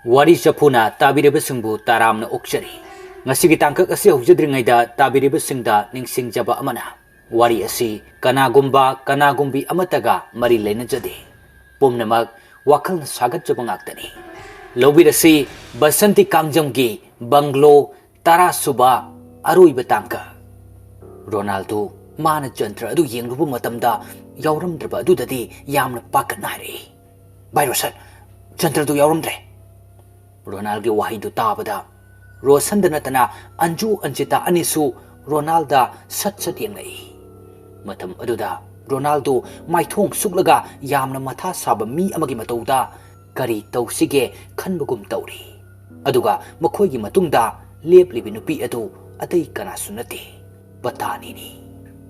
Wari Chapuna tabiribasingbu taramna okchari ngasigi tangkak asi hujadringaida tabiribasingda ningsingjaba amana wari asi kanagumbi amataga mari leinajade pumnamak wakalna sagatjaba ngaktani lobirasi basanti kangjamgi banglo tarasuba aruiba tangka Ronaldo mana jantra adu yengrubu matamda yauramdraba adudadi yamna pakatnari Bayrosan jantra du yauramdre Ronaldo wahidu tabada Rosan natana Anju Anjita Anisu Ronaldo sat yengai matam aduda Ronaldo maithong suklaga yamna matha saba mi amagi matauda kari tausige khanbagum tauri aduga makhoigi matungda leplibi nupi adu atai kana sunati patani ni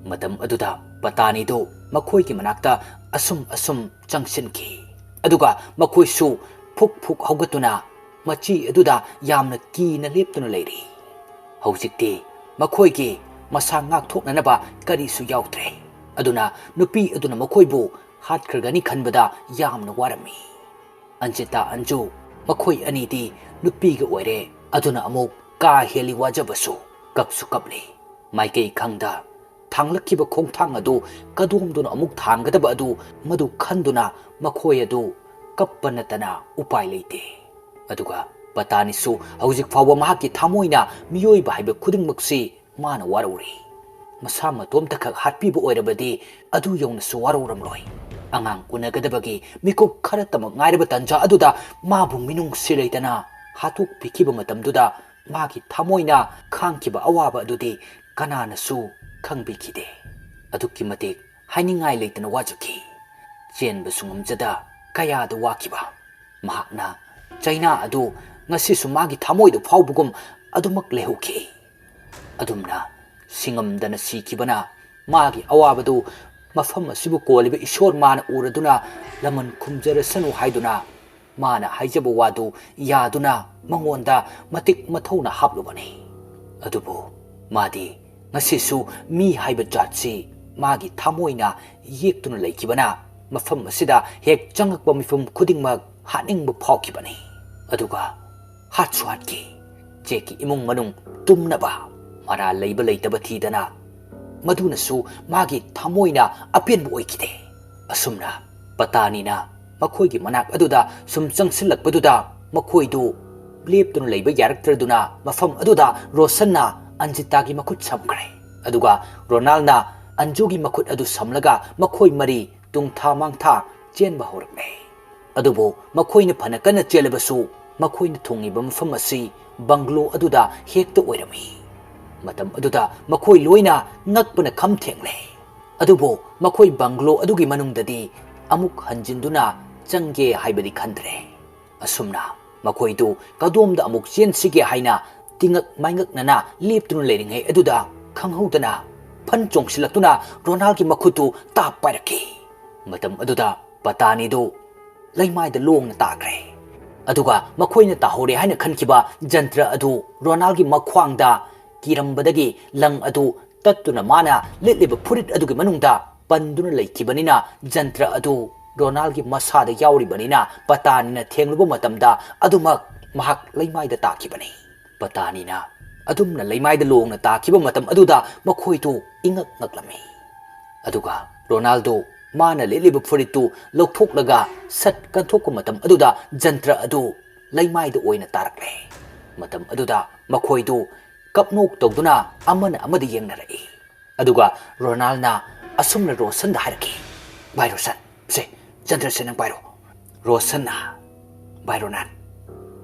matam aduda patani do makhoigi manakta asum changsinki aduga makhoisu phuk haugatuna machi aduda yamna kina leptuna leiri hausikti makhoigi masa ngak thoknanaba karisu yautre aduna nupi aduna makhoibu hatkhirgani khanbada yamna warami Anjita Anju makhoi anidi nupi ga oire aduna amuk ka heli wajabasu kapsu kapli maikei khangda thanglakiba khongthang adu kadumduna amuk thanggadaba adu madu khanduna makhoi adu kappanatana upai leite aduga patanisu hauzik fawa mahaki thamoina miyoi ba haiba khudingmaksi mana warauri masa matom takak hatpibu oirabadi adu yongna su warawramloi angang unagadabagi mikop kharatamak ngairaba tanja aduda mabu minung sileitana hatuk pikiba matamduda magi thamoina khangkiba awaba adudi kanana su khangbikide adukki matik hainingai leitana wajuki chenba sungamjada kayada wakiba mahakna China adu ngasi sumagi thamoidu faubugum adumak lehuki adumna singamdana sikibana magi awabadu mafam asibu koliba ishor mana uraduna laman khumjarasanu haiduna mana haijaba wadu yaduna mangonda matik mathona haplubani adubu madi ngasi su mi haiba jatsi magi thamoina yektuna leikibana mafam asida hek changakba mifum khudingmak haningbा फावखिबani aduga hatsuatki cheki imung manung tumnaba mara leiba leitaba thidana madunasu magi thamoina apenbu oikide asumna patanina makhoigi manak aduda sum changsilakpaduda makhoidu leptuna leiba yaraktraduna mafam aduda Rosanna Anjitagi makhut samkre aduga Ronaldo Anjugi makhut adu samlaga makhoi mari tungtha mangtha chenba horakne adubo makhoina phanakana chelabasu makhoina thungiba mafam asi banglo aduda hekta oirami matam aduda makhoi loina ngakpana khamthengle adubo makhoi banglo adugi manungdadi amuk hanjinduna changge haibadi khandre asumna makhoidu kadomda amuk chensige haina tingak maingak nana leptuna leiringai aduda khanghaudana phan chongsilaktuna Ronaldo makhutu ta pairaki matam aduda patani do Laimai long takre aduga makhoina tahore haina khankiba jantra adu Ronaldo makhwangda kirambadagi lang adu tattuna mana letliba phurit adugi manungda panduna leikibanina jantra adu Ronaldo masada yauribanina patanina thengluba matamda adumak mahak laimai da takibani patanina adumna laimai da longna takiba matam aduda makhoitu ingak ngaklami aduga Ronaldo Mana leliba furitu lokthok sat kanthok matam aduda jantra adu laimai da oina tarakle matam aduda makhoidu kapnok togduna amana amadi yengnarai aduga Ronaldo asumna Rosan da harki bai Rosan se jantra senang bai Rosan na bai Ronan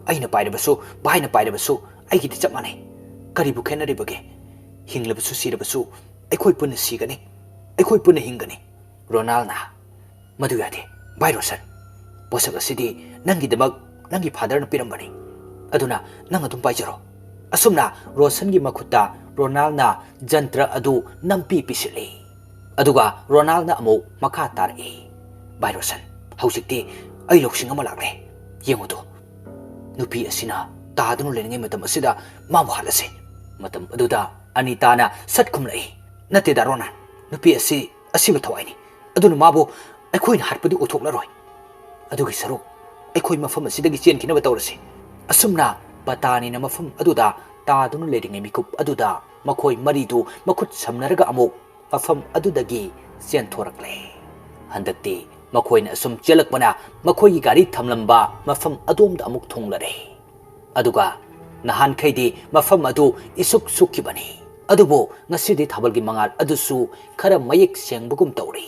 aina bai basu bai na bai basu ai gidi chap mane karibu khenari bage hinglabasu sirabasu aikoi punna sigani aikoi punna hingani Ronaldo madu yade bai Rosan bosak asidi nangi demak nangi father na pirambani aduna nang adum paijaro asumna Rosan gi makhutta Ronaldo jantra adu nampi pisili aduga Ronaldo amu makha tarai bai Rosan hausikti ai loksing ama lakle yengodo nupi asina tadunu lengai matam asida mamu halase matam aduda anitana satkhum lai nate da Ronan nupi asiba thawaini aduna mabu aikhoina harpadi uthoklaroi adugi saruk aikhoi mafam asidagi chen kinaba tawrasi asumna patani na mafam aduda taduna ledingai mikup aduda makhoi maridu makhut samnaraga amuk mafam adudagi sienthorakle handakti makhoi na asum chelakpana makhoi gari thamlamba mafam adomda amuk thonglare aduga nahan khaidi mafam adu isuk sukibani adubo ngasidi thabalgi mangal adusu khara mayek sengbugum tawri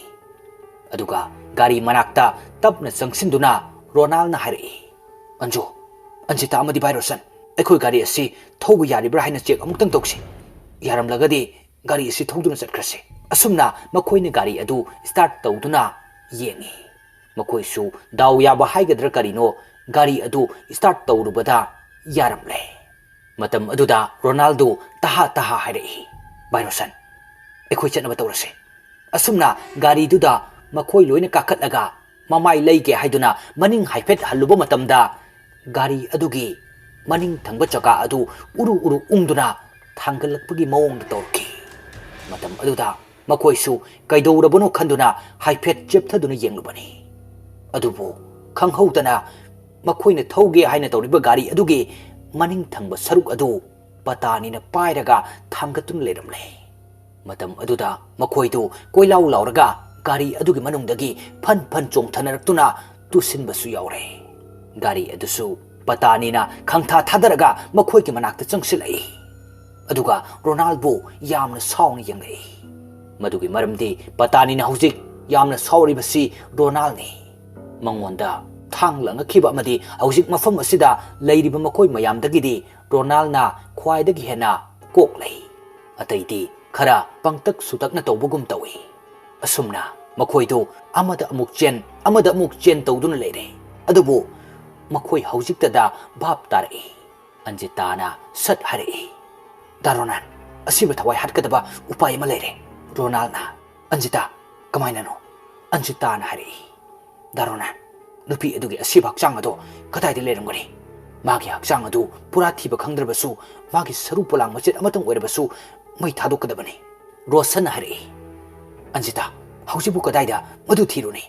aduga gari manakta tapna sangsinduna ronald na hari anjo anjita amadi virusan akhoi gari asi thobu yaribra haina check amuk tang toksi yaram lagadi gari asi thogduna chatkrase asumna makhoi ne gari adu start tawduna yengi makhoi su daw yaba haigadra karino gari adu start tawrubada yaramle matam aduda ronaldo taha hairei virusan akhoi chatna tawrase asumna gari duda makhoi loina kakatlaga mamai leige haiduna maning haifet haluba matamda gari adugi maning thangba chaka adu uru ungduna thangalakpagi mawong da torki matam aduda makhoi su kaidorabano khanduna haifet chepthaduna yenglubani adubu khanghaudana makhoi na thoge haina tawriba gari adugi maning thangba saruk adu patani na pairaga thangatun leramle matam aduda makhoi du koilau lauraga gari adugi manungdagi phan chongthanaraktuna tusinbasu yaure gari adusu patani na khangtha thadaraga makhoi ki manakta changsilai aduga ronaldo yamna sauna yangai madugi maramdi patani na hujik yamna sauri basi ronald ni mangonda thanglang khiba amadi hujik mafam asida leiriba makhoi mayamdagidi ronald na khwaidagi hena koklai ataidi khara pangtak sutakna tawbugum tawi asumna makhoi do amada amuk chen tawduna leire adubu makhoi haujiktada bab tarai anjitana sat hari daronan asiba thawai hatkadaba upai ma leire ronalna anjita kamaina no anjitana hari daronan nupi adugi asiba hakchang ado kadai de lerangani magi hakchang adu pura thiba khangdrabasu magi saru polang machet amatang oirabasu mai thadokadabani rosan hari anjita haujibu kadaida madu thiruni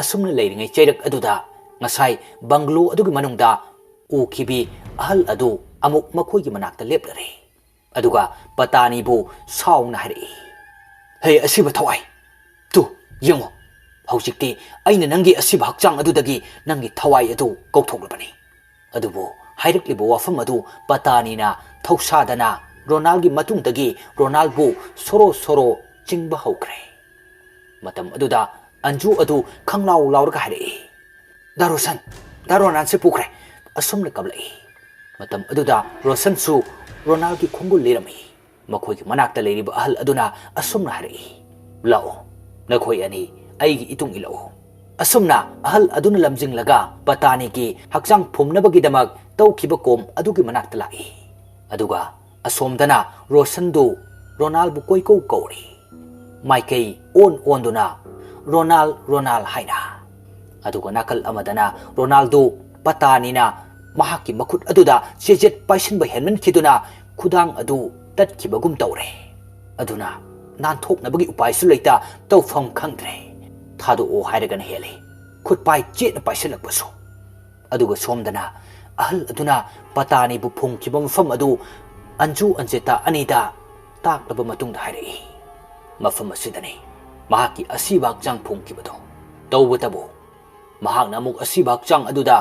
asumna leiringai cheirak aduda ngasai banglo adugi manungda ukibi ahal adu amuk makhoi gi manakta leplare aduga patani bu sauna hari hey asiba thawai tu yengo haujikti aina nangi asiba hakchang adudagi nangi thawai adu kauthoklabani adubu hairaklibu wafam adu patani na thausadana ronald gi matungdagi ronald bu soro chingba haukre matam aduda anju adu khanglau laurga hari daronan se pukre asumna kablai matam aduda rosan su ronald ki khongul lerami makhoi ki manakta leiriba ahal aduna asumna hari lao nakhoi ani aigi itung ilo asumna ahal aduna lamjing laga patani ki hakchang phumnabagi damak tawkhiba kom adugi manakta lai aduga asomdana rosan du ronald bu koiko kauri maikei on duna ronald haina aduga nakal amadana ronaldo patani na mahaki makhut aduda chejet paisin ba henman khiduna khudang adu tat khibagum tawre aduna nan thok na bagi upai su leita tawfam khangdre thadu o hairagan hele khut pai chet na paisin lakpasu aduga somdana ahal aduna patani bu phung khibam fam adu anju anjeta anida tak laba matung da hairi mafam asidani mahaki asibak jang phung khibado tawbatabu mahakna amuk asiba hakchang aduda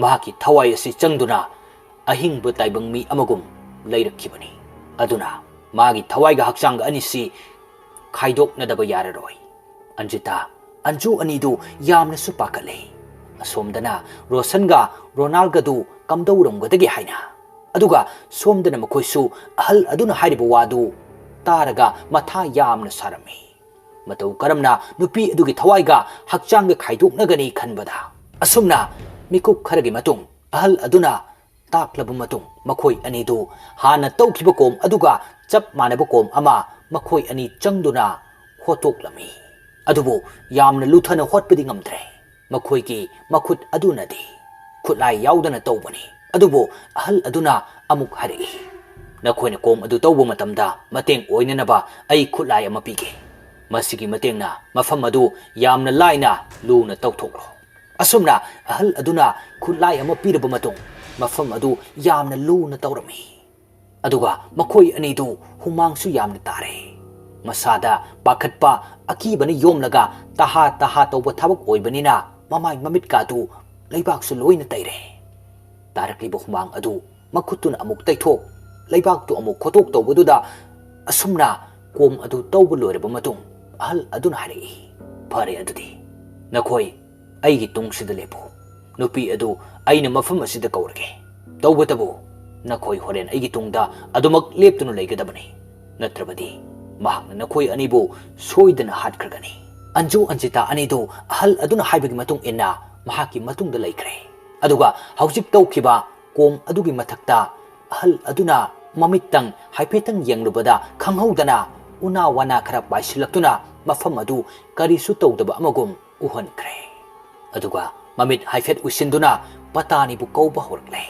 mahaki thawai asi changduna ahingba taibang mi amagum leirakhibani aduna magi thawai ga hakchang ga anisi khaidokna daba yararoi anjita anju anidu yamna su pakale asomdana rosan ga ronald ga du kamdauram ga dagi haina aduga somdana makoisu ahal aduna hairiba wadu taraga matha yamna sarami matau karamna nupi adugi thawaiga hakchangga khaidoknagani khanbada asumna mikuk kharagi matung ahal aduna taklabu matung makhoi ani du hana tawkhiba kom aduga chap manaba kom ama makhoi ani changduna hotoklami adubu yamna luthana hotpadi ngamdre makhoi ki makhut adunadi khutlai yaudana tawbani adubu ahal aduna amuk hari nakhoina kom adu tawbu matamda mateng oinanaba ai khutlai ama pige masigi matengna mafam adu yamna laina luna tawthokro asumna ahal aduna khutlai ama piraba matung mafam adu yamna luna tawrami aduga makhoi anidu humangsu yamna tare masada pakhatpa akibani yomlaga taha tawba thabak oibanina mamai mamit ka tu leibak su loina taire tarakliba humang adu makhutuna amuk taithok leibak tu amuk khotok tawbududa asumna kom adu tawbu loiraba matung ahal aduna hari phare adudi nakhoi aigi tungsida lepu nupi adu aina mafam asida kaurage tawbutabu nakhoi horen aigi tungda adumak leptuna leigadabani natrabadi mahakna nakhoi anibu soidana hatkragani anju anjita anidu ahal aduna haibagi matung inna mahaki matungda laikre aduga haujik tawkiba kom adugi mathakta ahal aduna mamittang haipetang yenglubada khanghaudana una wana khara paisilaktuna mafam adu karisu tawdaba amagum uhankre aduga mamit haifet usinduna patani bu kauba horkle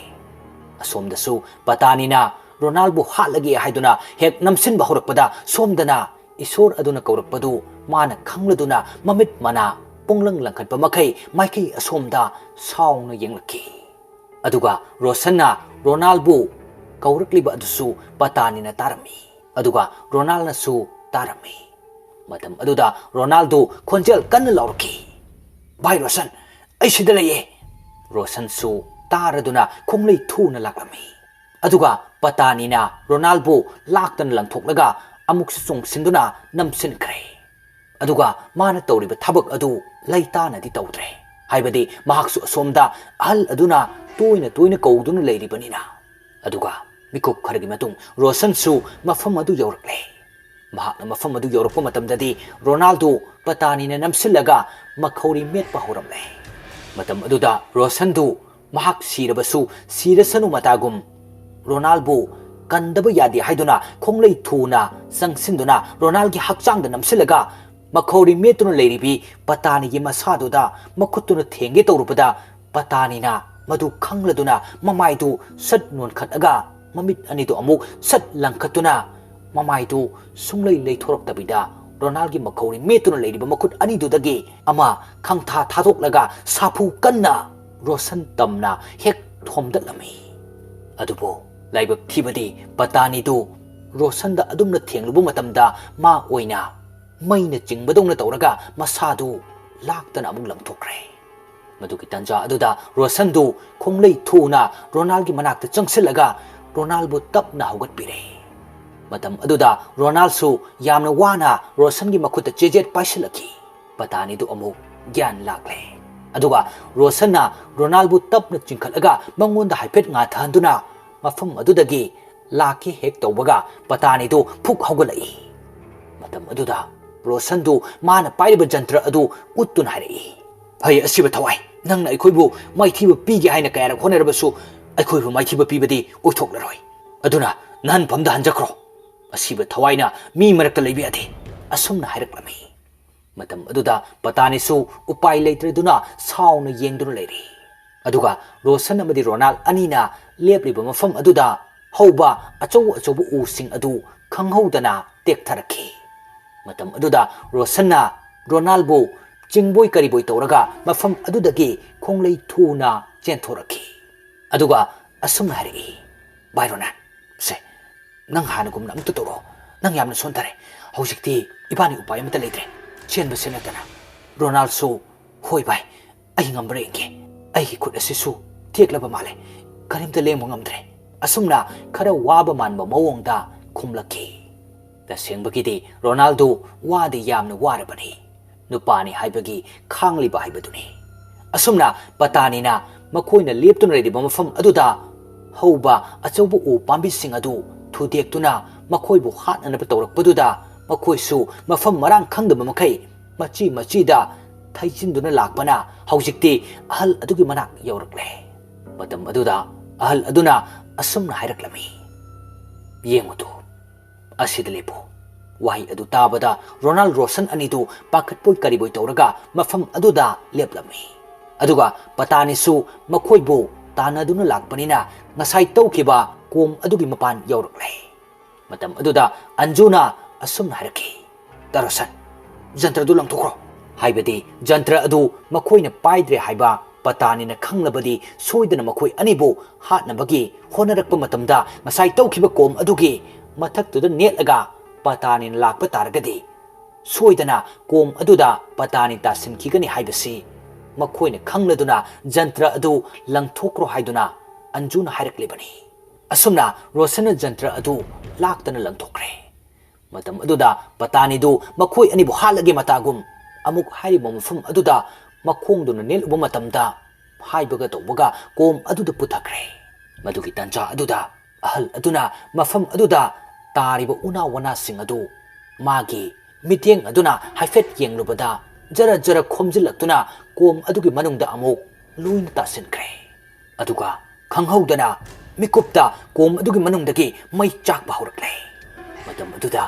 asomdasu patani na ronaldo halage haiduna hek namsin ba horakpada somdana isor aduna kaurakpadu mana khangladuna mamit mana ponglang langkhatpa makai maiki asomda sauna yenglaki aduga rosanna ronaldo kaurakliba adusu patani na tarami aduga ronaldo na su tarami matam aduda ronaldo khonjel kan laurki bai rosan ai sida leye rosan su taraduna khonglei thuna laklami aduga patani na ronaldo laktan langthoknaga amuk sung sinduna namsin kre aduga mana tawriba thabak adu laitana di tawdre haibadi mahaksu asomda ahal aduna toina kauduna leiribanina aduga mikuk khargi matung rosan su mafam adu yaurakle mahakna mafam adu yaurakpa matamdadi ronaldo patani na namsillaga makhori metpa horamle matam aduda rosan du mahak sirabasu sirasanu matagum ronaldo kandaba yadi haiduna khonglei thuna sangsinduna ronaldo gi hakchangda namsilaga makhori metuna leiribi patani gi masaduda makhutuna thenge tawrubada patani na madu khangladuna mamaidu sat non khataga mamit anidu amuk sat langkhatuna mamaidu sunglei leithoroktabida ronaldo gi makhori metuna leiriba makhut anidu dagi ama khangtha thadoklaga sapu kanna rosan tamna hek thomdatlami adubo laibak thibadi patani du rosanda adumna thenglubu matamda ma oina maina jingbadongna tawraga masadu laktana amung langthokre madugi tanja aduda rosandu khonglei thuna ronaldo gi manakta changsilaga ronaldo tapna haugatpire matam aduda ronaldo yamna wana rosan gi makhuta chejet paisilaki patani du amuk gyan lakle aduga rosanna ronaldo tapna chingkhalaga mangonda haipet nga thanduna mafam adudagi laki hek tawbaga patani du phuk haugalai matam aduda rosandu mana pairiba jantra adu uttun harai hai asiba thawai nangna aikhoibu maithiba pige haina kayara khonerabasu aikhoibu maithiba pibadi oithoklaroi aduna nan phamda hanjakro asiba thawaina mi marakta leibi ade asumna hairaklami matam aduda patani su upai leitreduna sauna yengduna leiri aduga rosan amadi ronald anina lepliba mafam aduda hauba achou using adu khanghaudana tektharaki matam aduda rosanna ronaldo chingboy kariboi tawraga mafam adudagi khonglei thuna chenthoraki aduga asumna hari bairona se nang hanagum nam tu toro nang yamna sontare hausikti ibani upai amata leitre chenba senatana ronaldo hoi bai ai ngambre nge ai khut asisu teklaba male karimta lengmo ngamdre asumna khara waba manba mawongda khumlaki tasengbagidi ronaldo wadi yamna warabani nupani haibagi khangliba haibaduni asumna patani na makhoina leptuna redi mafam aduda hauba achoubu u pambi sing adu thudektuna makhoibu hatnana tawrakpaduda makhoisu mafam marang khangdaba makai machi da thaijinduna lakpana haujikti ahal adugi manak yaurakle matam aduda ahal aduna asumna hairaklami yengutu asidlepo wahi adu tabada ronald rosan anidu pakhatpoi kariboi tawraga mafam aduda leplami aduga patani su makhoibu tanaduna lakpanina ngasai tawkiba kom adugi mapan yaurakle matam aduda anjuna asumna hairaki darosan jantra du langthokro haibadi jantra adu makhoina paidre haiba ꯄꯇꯥꯅꯤꯅ ꯈꯪꯂꯕꯗꯤ ꯁꯣꯏꯗꯅ ꯃꯈꯣꯏ ꯑꯅꯤꯕꯨ ꯍꯥꯠꯅꯕꯒꯤ ꯍꯣꯠꯅꯔꯛꯄ ꯃꯇꯝꯗ ꯉꯁꯥꯏ ꯇꯧꯈꯤꯕ ꯀꯣꯝ ꯑꯗꯨꯒꯤ ꯃꯊꯛꯇꯨꯗ ꯅꯦꯠꯂꯒ ꯄꯇꯥꯅꯤꯅ ꯂꯥꯛꯄ ꯇꯥꯔꯒꯗꯤ ꯁꯣꯏꯗꯅ ꯀꯣꯝ ꯑꯗꯨꯗ ꯄꯇꯥꯅꯤ ꯇꯥꯁꯤꯟꯈꯤꯒꯅꯤ ꯍꯥꯏꯕꯁꯤ ꯃꯈꯣꯏꯅ ꯈꯪꯂꯗꯨꯅ ꯖꯟꯇ꯭ꯔ ꯑꯗꯨ ꯂꯪꯊꯣꯛꯈ꯭ꯔꯣ ꯍꯥꯏꯗꯨꯅ ꯑꯟꯖꯨꯅ ꯍꯥꯏꯔꯛꯂꯤꯕꯅꯤ꯫ ꯑꯁꯨꯝꯅ ꯔꯣꯁꯟꯅ ꯖꯟꯇ꯭ꯔ ꯑꯗꯨ ꯂꯥꯛꯇꯅ ꯂꯪꯊꯣꯛꯈ꯭ꯔꯦ꯫ ꯃꯇꯝ ꯑꯗꯨꯗ ꯄꯇꯥꯅꯤꯗꯨ ꯃꯈꯣꯏ ꯑꯅꯤꯕꯨ ꯍꯥꯠꯂꯒꯦ ꯃꯇꯥꯒꯨꯝ ꯑꯃꯨꯛ ꯍꯥꯏꯔꯤꯕ ꯃꯐꯝ ꯑꯗꯨꯗ ꯃꯈꯣꯡꯗꯨꯅ ꯅꯦꯠꯂꯨꯕ ꯃꯇꯝꯗ ꯍꯥꯏꯕꯒ ꯇꯧꯕꯒ ꯀꯣꯝ ꯑꯗꯨꯗ ꯄꯨꯊꯈ꯭ꯔꯦ꯫ ꯃꯗꯨꯒꯤ ꯇꯥꯟꯖꯥ ꯑꯗꯨꯗ ꯑꯍꯜ ꯑꯗꯨꯅ ꯃꯐꯝ ꯑꯗꯨꯗ ꯇꯥꯔꯤꯕ ꯎꯅꯥ ꯋꯥꯅꯥꯁꯤꯡ ꯑꯗꯨ ꯃꯥꯒꯤ ꯃꯤꯠꯌꯦꯡ ꯑꯗꯨꯅ ꯍꯥꯏꯐꯦꯠ ꯌꯦꯡꯂꯨꯕꯗ ꯖꯔ ꯖꯔ ꯈꯣꯝꯖꯤꯜꯂꯛꯇꯨꯅ ꯀꯣꯝ ꯑꯗꯨꯒꯤ ꯃꯅꯨꯡꯗ ꯑꯃꯨꯛ ꯂꯣꯏꯅ ꯇꯥꯁꯤꯟꯈ꯭ꯔꯦ꯫ ꯑꯗꯨꯒ ꯈꯪꯍꯧꯗꯅ ꯃꯤꯀꯨꯞꯇ ꯀꯣꯝ ꯑꯗꯨꯒꯤ ꯃꯅꯨꯡꯗꯒꯤ ꯃꯩ ꯆꯥꯛꯄ ꯍꯧꯔꯛꯂꯦ꯫ ꯃꯇꯝ ꯑꯗꯨꯗ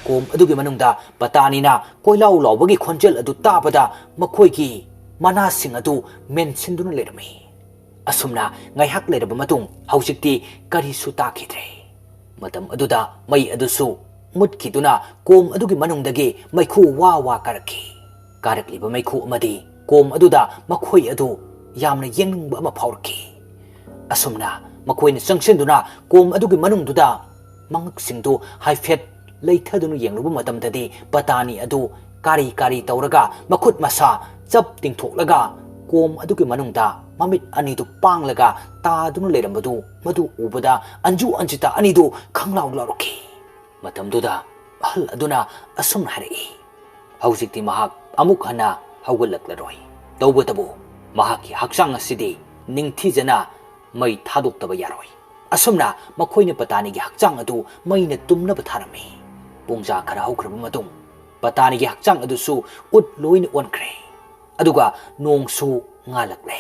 ꯀꯣꯝ ꯑꯗꯨꯒꯤ ꯃꯅꯨꯡꯗ ꯄꯇꯥꯅꯤꯅ ꯀꯣꯏꯂꯥꯎ ꯂꯥꯎꯕꯒꯤ ꯈꯣꯟꯖꯦꯜ ꯑꯗꯨ ꯇꯥꯕꯗ ꯃꯈꯣꯏꯒꯤ ꯃꯅꯥꯁꯤꯡ ꯑꯗꯨ ꯃꯦꯟꯁꯤꯟꯗꯨꯅ ꯂꯩꯔꯝꯃꯤ꯫ ꯑꯁꯨꯝꯅ ꯉꯥꯏꯍꯥꯛ ꯂꯩꯔꯕ ꯃꯇꯨꯡ ꯍꯧꯖꯤꯛꯇꯤ ꯀꯔꯤꯁꯨ ꯇꯥꯈꯤꯗ꯭ꯔꯦ꯫ ꯃꯇꯝ ꯑꯗꯨꯗ ꯃꯩ ꯑꯗꯨꯁꯨ ꯃꯨꯠꯈꯤꯗꯨꯅ ꯀꯣꯝ ꯑꯗꯨꯒꯤ ꯃꯅꯨꯡꯗꯒꯤ ꯃꯩꯈꯨ ꯋꯥ ꯋꯥ ꯀꯥꯔꯛꯈꯤ꯫ ꯀꯥꯔꯛꯂꯤꯕ ꯃꯩꯈꯨ ꯑꯃꯗꯤ ꯀꯣꯝ ꯑꯗꯨꯗ ꯃꯈꯣꯏ ꯑꯗꯨ ꯌꯥꯝꯅ ꯌꯦꯡꯅꯤꯡꯕ ꯑꯃ ꯐꯥꯎꯔꯛꯈꯤ꯫ ꯑꯁꯨꯝꯅ ꯃꯈꯣꯏꯅ ꯆꯪꯁꯤꯟꯗꯨꯅ ꯀꯣꯝ ꯑꯗꯨꯒꯤ ꯃꯅꯨꯡꯗꯨꯗ ꯃꯉꯛꯁꯤꯡꯗꯨ ꯍꯥꯏꯐꯦꯠ ꯂꯩꯊꯗꯨꯅ ꯌꯦꯡꯂꯨꯕ ꯃꯇꯝꯗꯗꯤ ꯄꯇꯥꯅꯤ ꯑꯗꯨ ꯀꯥꯔꯤ ꯀꯥꯔꯤ ꯇꯧꯔꯒ ꯃꯈꯨꯠ ꯃꯁꯥ ꯆꯞ ꯇꯤꯡꯊꯣꯛꯂꯒ ꯀꯣꯝ ꯑꯗꯨꯒꯤ ꯃꯅꯨꯡꯗ ꯃꯃꯤꯠ ꯑꯅꯤꯗꯨ ꯄꯥꯡꯂꯒ ꯇꯥꯗꯨꯅ ꯂꯩꯔꯝꯕꯗꯨ ꯃꯗꯨ ꯎꯕꯗ ꯑꯟꯖꯨ ꯑꯟꯖꯤꯇꯥ ꯑꯅꯤꯗꯨ ꯈꯪꯂꯥꯎ ꯂꯥꯎꯔꯛꯈꯤ꯫ ꯃꯇꯝꯗꯨꯗ ꯑꯍꯜ ꯑꯗꯨꯅ ꯑꯁꯨꯝꯅ ꯍꯥꯏꯔꯛꯏ, ꯍꯧꯖꯤꯛꯇꯤ ꯃꯍꯥꯛ ꯑꯃꯨꯛ ꯍꯟꯅ ꯍꯧꯒꯠꯂꯛꯂꯔꯣꯏ, ꯇꯧꯕꯇꯕꯨ ꯃꯍꯥꯛꯀꯤ ꯍꯛꯆꯥꯡ ꯑꯁꯤꯗꯤ ꯅꯤꯡꯊꯤꯖꯅ ꯃꯩ ꯊꯥꯗꯣꯛꯇꯕ ꯌꯥꯔꯣꯏ꯫ ꯑꯁꯨꯝꯅ ꯃꯈꯣꯏꯅ ꯄꯇꯥꯅꯤꯒꯤ ꯍꯛꯆꯥꯡ ꯑꯗꯨ ꯃꯩꯅ ꯇꯨꯝꯅꯕ ꯊꯥꯔꯝꯃꯤ꯫ ꯄꯨꯡꯖꯥ ꯈꯔ ꯍꯧꯈ꯭ꯔꯕ ꯃꯇꯨꯡ ꯄꯇꯥꯅꯤꯒꯤ ꯍꯛꯆꯥꯡ ꯑꯗꯨꯁꯨ ꯎꯠ ꯂꯣꯏꯅ ꯑꯣꯟꯈ꯭ꯔꯦ꯫ ꯑꯗꯨꯒ ꯅꯣꯡꯁꯨ ꯉꯥꯜꯂꯛꯂꯦ꯫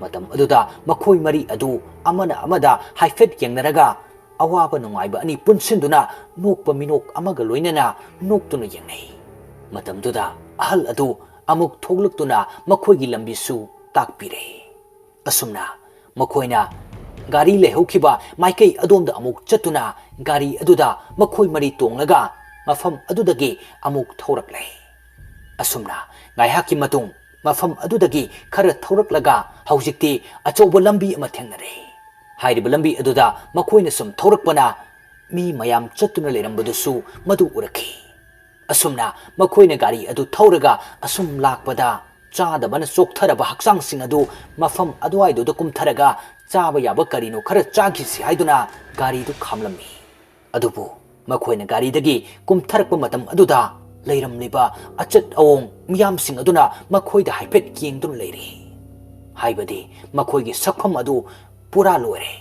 ꯃꯇꯝ ꯑꯗꯨꯗ ꯃꯈꯣꯏ ꯃꯔꯤ ꯑꯗꯨ ꯑꯃꯅ ꯑꯃꯗ ꯍꯥꯏꯐꯦꯠ ꯌꯦꯡꯅꯔꯒ ꯑꯋꯥꯕ ꯅꯨꯡꯉꯥꯏꯕ ꯑꯅꯤ ꯄꯨꯟꯁꯤꯟꯗꯨꯅ ꯅꯣꯛꯄ ꯃꯤꯅꯣꯛ ꯑꯃꯒ ꯂꯣꯏꯅꯅ ꯅꯣꯛꯇꯨꯅ ꯌꯦꯡꯅꯩ꯫ ꯃꯇꯝꯗꯨꯗ ꯑꯍꯜ ꯑꯗꯨ ꯑꯃꯨꯛ ꯊꯣꯛꯂꯛꯇꯨꯅ ꯃꯈꯣꯏꯒꯤ ꯂꯝꯕꯤꯁꯨ ꯇꯥꯛꯄꯤꯔꯦ꯫ ꯑꯁꯨꯝꯅ ꯃꯈꯣꯏꯅ ꯒꯥꯔꯤ ꯂꯩꯍꯧꯈꯤꯕ ꯃꯥꯏꯀꯩ ꯑꯗꯣꯝꯗ ꯑꯃꯨꯛ ꯆꯠꯇꯨꯅ ꯒꯥꯔꯤ ꯑꯗꯨꯗ ꯃꯈꯣꯏ ꯃꯔꯤ ꯇꯣꯡꯂꯒ ꯃꯐꯝ ꯑꯗꯨꯗꯒꯤ ꯑꯃꯨꯛ ꯊꯧꯔꯛꯂꯦ꯫ ꯑꯁꯨꯝꯅ ꯉꯥꯏꯍꯥꯛꯀꯤ ꯃꯇꯨꯡ ꯃꯐꯝ ꯑꯗꯨꯗꯒꯤ ꯈꯔ ꯊꯧꯔꯛꯂꯒ ꯍꯧꯖꯤꯛꯇꯤ ꯑꯆꯧꯕ ꯂꯝꯕꯤ ꯑꯃ ꯊꯦꯡꯅꯔꯦ꯫ ꯍꯥꯏꯔꯤꯕ ꯂꯝꯕꯤ ꯑꯗꯨꯗ ꯃꯈꯣꯏꯅ ꯁꯨꯝ ꯊꯧꯔꯛꯄꯅ ꯃꯤ ꯃꯌꯥꯝ ꯆꯠꯇꯨꯅ ꯂꯩꯔꯝꯕꯗꯨꯁꯨ ꯃꯗꯨ ꯎꯔꯛꯈꯤ꯫ ꯑꯁꯨꯝꯅ ꯃꯈꯣꯏꯅ ꯒꯥꯔꯤ ꯑꯗꯨ ꯊꯧꯔꯒ ꯑꯁꯨꯝ ꯂꯥꯛꯄꯗ ꯆꯥꯗꯕꯅ ꯆꯣꯛꯊꯔꯕ ꯍꯛꯆꯥꯡꯁꯤꯡ ꯑꯗꯨ ꯃꯐꯝ ꯑꯗꯨꯋꯥꯏꯗꯨꯗ ꯀꯨꯝꯊꯔꯒ ꯆꯥꯕ ꯌꯥꯕ ꯀꯔꯤꯅꯣ ꯈꯔ ꯆꯥꯈꯤꯁꯤ ꯍꯥꯏꯗꯨꯅ ꯒꯥꯔꯤꯗꯨ ꯈꯥꯝꯂꯝꯃꯤ꯫ ꯑꯗꯨꯕꯨ ꯃꯈꯣꯏꯅ ꯒꯥꯔꯤꯗꯒꯤ ꯀꯨꯝꯊꯔꯛꯄ ꯃꯇꯝ ꯑꯗꯨꯗ ꯂꯩꯔꯝꯂꯤꯕ ꯑꯆꯠ ꯑꯋꯣꯡ ꯃꯤꯌꯥꯝꯁꯤꯡ ꯑꯗꯨꯅ ꯃꯈꯣꯏꯗ ꯍꯥꯏꯐꯦꯠ ꯌꯦꯡꯗꯨꯅ ꯂꯩꯔꯤ꯫ ꯍꯥꯏꯕꯗꯤ ꯃꯈꯣꯏꯒꯤ ꯁꯛꯐꯝ ꯑꯗꯨ ꯄꯨꯔꯥ ꯂꯣꯏꯔꯦ꯫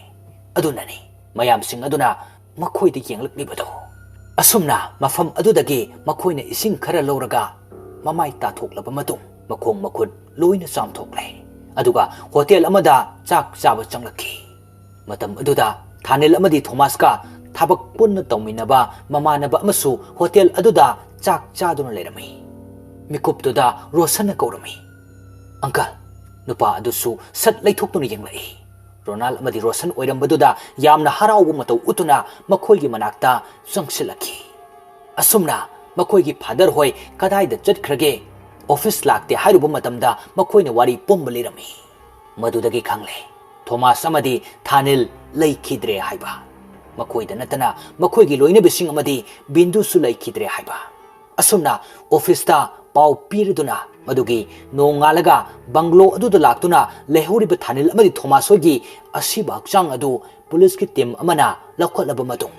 ꯑꯗꯨꯅꯅꯤ ꯃꯌꯥꯝꯁꯤꯡ ꯑꯗꯨꯅ ꯃꯈꯣꯏꯗ ꯌꯦꯡꯂꯛꯂꯤꯕꯗꯣ꯫ ꯑꯁꯨꯝꯅ ꯃꯐꯝ ꯑꯗꯨꯗꯒꯤ ꯃꯈꯣꯏꯅ ꯏꯁꯤꯡ ꯈꯔ ꯂꯧꯔꯒ ꯃꯃꯥꯏ ꯇꯥꯊꯣꯛꯂꯕ ꯃꯇꯨꯡ ꯃꯈꯣꯡ ꯃꯈꯨꯠ ꯂꯣꯏꯅ ꯆꯥꯝꯊꯣꯛꯂꯦ꯫ ꯑꯗꯨꯒ ꯍꯣꯇꯦꯜ ꯑꯃꯗ ꯆꯥꯛ ꯆꯥꯕ ꯆꯪꯂꯛꯈꯤ꯫ ꯃꯇꯝ ꯑꯗꯨꯗ ꯊꯥꯅꯤꯜ ꯑꯃꯗꯤ ꯊꯣꯃꯥꯁꯀ ꯊꯕꯛ ꯄꯨꯟꯅ ꯇꯧꯃꯤꯟꯅꯕ ꯃꯃꯥꯟꯅꯕ ꯑꯃꯁꯨ ꯍꯣꯇꯦꯜ ꯑꯗꯨꯗ ꯆꯥꯛ ꯆꯥꯗꯨꯅ ꯂꯩꯔꯝꯃꯤ꯫ ꯃꯤꯀꯨꯞꯇꯨꯗ ꯔꯣꯁꯟꯅ ꯀꯧꯔꯝꯃꯤ, "ꯑꯪꯀꯜ!" ꯅꯨꯄꯥ ꯑꯗꯨꯁꯨ ꯁꯠ ꯂꯩꯊꯣꯛꯇꯨꯅ ꯌꯦꯡꯂꯛꯏ꯫ ꯔꯣꯅꯥꯜ ꯑꯃꯗꯤ ꯔꯣꯁꯟ ꯑꯣꯏꯔꯝꯕꯗꯨꯗ ꯌꯥꯝꯅ ꯍꯔꯥꯎꯕ ꯃꯇꯧ ꯎꯠꯇꯨꯅ ꯃꯈꯣꯏꯒꯤ ꯃꯅꯥꯛꯇ ꯆꯪꯁꯤꯜꯂꯛꯈꯤ꯫ ꯑꯁꯨꯝꯅ ꯃꯈꯣꯏꯒꯤ ꯐꯥꯗꯔ ꯍꯣꯏ ꯀꯗꯥꯏꯗ ꯆꯠꯈ꯭ꯔꯒꯦ, ꯑꯣꯐꯤꯁ ꯂꯥꯛꯇꯦ ꯍꯥꯏꯔꯨꯕ ꯃꯇꯝꯗ ꯃꯈꯣꯏꯅ ꯋꯥꯔꯤ ꯄꯨꯝꯕ ꯂꯤꯔꯝꯃꯤ꯫ ꯃꯗꯨꯗꯒꯤ ꯈꯪꯂꯦ ꯊꯣꯃꯥꯁ ꯑꯃꯗꯤ ꯊꯥꯅꯤꯜ ꯂꯩꯈꯤꯗ꯭ꯔꯦ ꯍꯥꯏꯕ꯫ ꯃꯈꯣꯏꯗ ꯅꯠꯇꯅ ꯃꯈꯣꯏꯒꯤ ꯂꯣꯏꯅꯕꯤꯁꯤꯡ ꯑꯃꯗꯤ ꯕꯤꯟꯗꯨꯁꯨ ꯂꯩꯈꯤꯗ꯭ꯔꯦ ꯍꯥꯏꯕ꯫ ꯑꯁꯨꯝꯅ ꯑꯣꯐꯤꯁꯇ ꯄꯥꯎ ꯄꯤꯔꯗꯨꯅ ꯃꯗꯨꯒꯤ ꯅꯣꯡꯉꯥꯜꯂꯒ ꯕꯪꯒ꯭ꯂꯣ ꯑꯗꯨꯗ ꯂꯥꯛꯇꯨꯅ ꯂꯩꯍꯧꯔꯤꯕ ꯊꯥꯅꯤꯜ ꯑꯃꯗꯤ ꯊꯣꯃꯥꯁ ꯍꯣꯏꯒꯤ ꯑꯁꯤꯕ ꯍꯛꯆꯥꯡ ꯑꯗꯨ ꯄꯨꯂꯤꯁꯀꯤ ꯇꯤꯝ ꯑꯃꯅ ꯂꯧꯈꯠꯂꯕ ꯃꯇꯨꯡ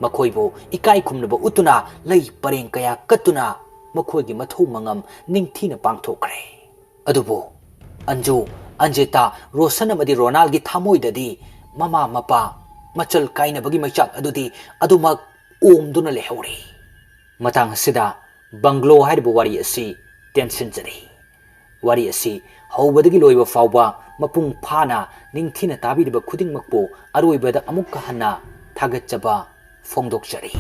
ꯃꯈꯣꯏꯕꯨ ꯏꯀꯥꯏ ꯈꯨꯝꯅꯕ ꯎꯠꯇꯨꯅ ꯂꯩ ꯄꯔꯦꯡ ꯀꯌꯥ ꯀꯠꯇꯨꯅ ꯃꯈꯣꯏꯒꯤ ꯃꯊꯧ ꯃꯉꯝ ꯅꯤꯡꯊꯤꯅ ꯄꯥꯡꯊꯣꯛꯈ꯭ꯔꯦ꯫ ꯑꯗꯨꯕꯨ ꯑꯟꯖꯨ, ꯑꯟꯖꯤꯇꯥ, ꯔꯣꯁꯟ ꯑꯃꯗꯤ ꯔꯣꯅꯥꯜꯒꯤ ꯊꯃꯣꯏꯗꯗꯤ ꯃꯃꯥ ꯃꯄꯥ ꯃꯆꯜ ꯀꯥꯏꯅꯕꯒꯤ ꯃꯩꯆꯥꯛ ꯑꯗꯨꯗꯤ ꯑꯗꯨꯃꯛ ꯑꯣꯝꯗꯨꯅ ꯂꯩꯍꯧꯔꯤ꯫ ꯃꯇꯥꯡ ꯑꯁꯤꯗ ꯕꯪꯒ꯭ꯂꯣ ꯍꯥꯏꯔꯤꯕ ꯋꯥꯔꯤ ꯑꯁꯤ ꯇꯦꯟꯁꯤꯟꯖꯔꯤ꯫ ꯋꯥꯔꯤ ꯑꯁꯤ ꯍꯧꯕꯗꯒꯤ ꯂꯣꯏꯕ ꯐꯥꯎꯕ ꯃꯄꯨꯡ ꯐꯥꯅ ꯅꯤꯡꯊꯤꯅ ꯇꯥꯕꯤꯔꯤꯕ ꯈꯨꯗꯤꯡꯃꯛꯄꯨ ꯑꯔꯣꯏꯕꯗ ꯑꯃꯨꯛꯀ ꯍꯟꯅ ꯊꯥꯒꯠꯆꯕ ꯐꯣꯡꯗꯣꯛꯆꯔꯤ꯫